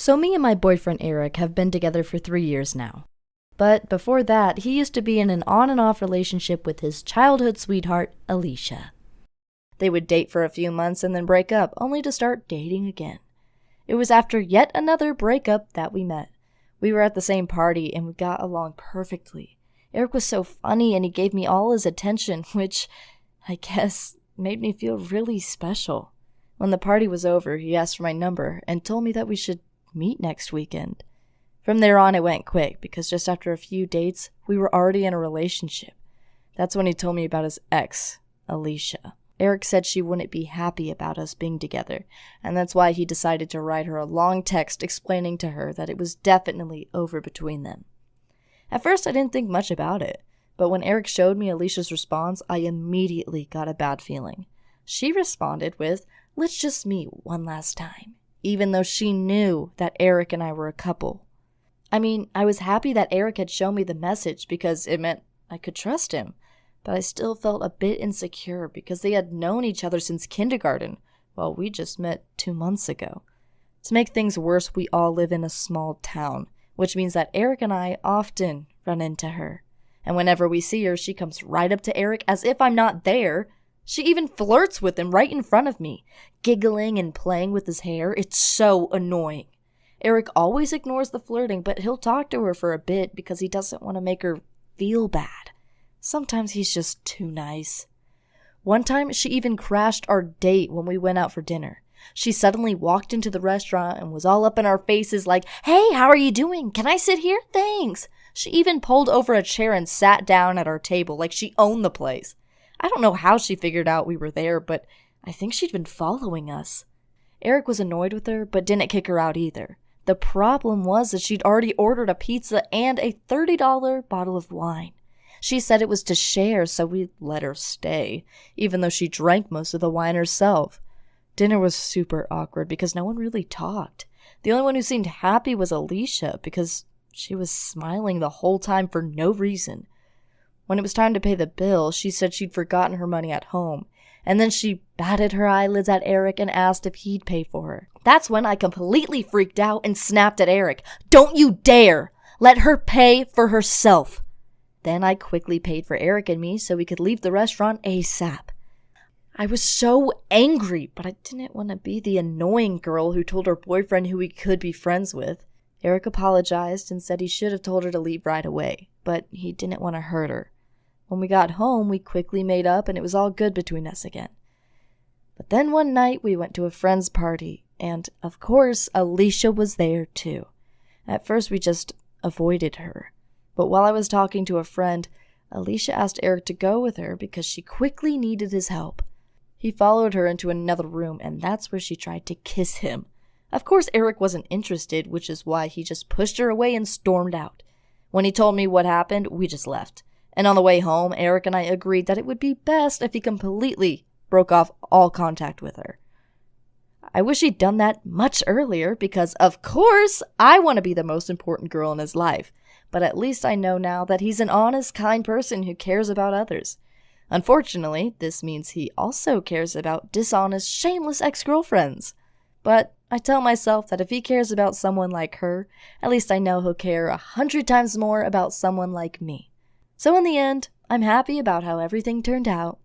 So me and my boyfriend Eric have been together for 3 years now. But before that, he used to be in an on and off relationship with his childhood sweetheart, Alicia. They would date for a few months and then break up, only to start dating again. It was after yet another breakup that we met. We were at the same party and we got along perfectly. Eric was so funny and he gave me all his attention, which, I guess, made me feel really special. When the party was over, he asked for my number and told me that we should meet next weekend. From there on, it went quick because just after a few dates, we were already in a relationship. That's when he told me about his ex, Alicia. Eric said she wouldn't be happy about us being together, and that's why he decided to write her a long text explaining to her that it was definitely over between them. At first, I didn't think much about it, but when Eric showed me Alicia's response, I immediately got a bad feeling. She responded with, "Let's just meet one last time," even though she knew that Eric and I were a couple. I mean, I was happy that Eric had shown me the message because it meant I could trust him, but I still felt a bit insecure because they had known each other since kindergarten, while we just met 2 months ago. To make things worse, we all live in a small town, which means that Eric and I often run into her. And whenever we see her, she comes right up to Eric as if I'm not there. She even flirts with him right in front of me, giggling and playing with his hair. It's so annoying. Eric always ignores the flirting, but he'll talk to her for a bit because he doesn't want to make her feel bad. Sometimes he's just too nice. One time, she even crashed our date when we went out for dinner. She suddenly walked into the restaurant and was all up in our faces like, "Hey, how are you doing? Can I sit here? Thanks." She even pulled over a chair and sat down at our table like she owned the place. I don't know how she figured out we were there, but I think she'd been following us. Eric was annoyed with her, but didn't kick her out either. The problem was that she'd already ordered a pizza and a $30 bottle of wine. She said it was to share, so we let her stay, even though she drank most of the wine herself. Dinner was super awkward because no one really talked. The only one who seemed happy was Alicia because she was smiling the whole time for no reason. When it was time to pay the bill, she said she'd forgotten her money at home, and then she batted her eyelids at Eric and asked if he'd pay for her. That's when I completely freaked out and snapped at Eric. "Don't you dare! Let her pay for herself!" Then I quickly paid for Eric and me so we could leave the restaurant ASAP. I was so angry, but I didn't want to be the annoying girl who told her boyfriend who we could be friends with. Eric apologized and said he should have told her to leave right away, but he didn't want to hurt her. When we got home, we quickly made up and it was all good between us again. But then one night we went to a friend's party, and of course Alicia was there too. At first we just avoided her, but while I was talking to a friend, Alicia asked Eric to go with her because she quickly needed his help. He followed her into another room, and that's where she tried to kiss him. Of course Eric wasn't interested, which is why he just pushed her away and stormed out. When he told me what happened, we just left. And on the way home, Eric and I agreed that it would be best if he completely broke off all contact with her. I wish he'd done that much earlier because, of course, I want to be the most important girl in his life. But at least I know now that he's an honest, kind person who cares about others. Unfortunately, this means he also cares about dishonest, shameless ex-girlfriends. But I tell myself that if he cares about someone like her, at least I know he'll care 100 times more about someone like me. So in the end, I'm happy about how everything turned out.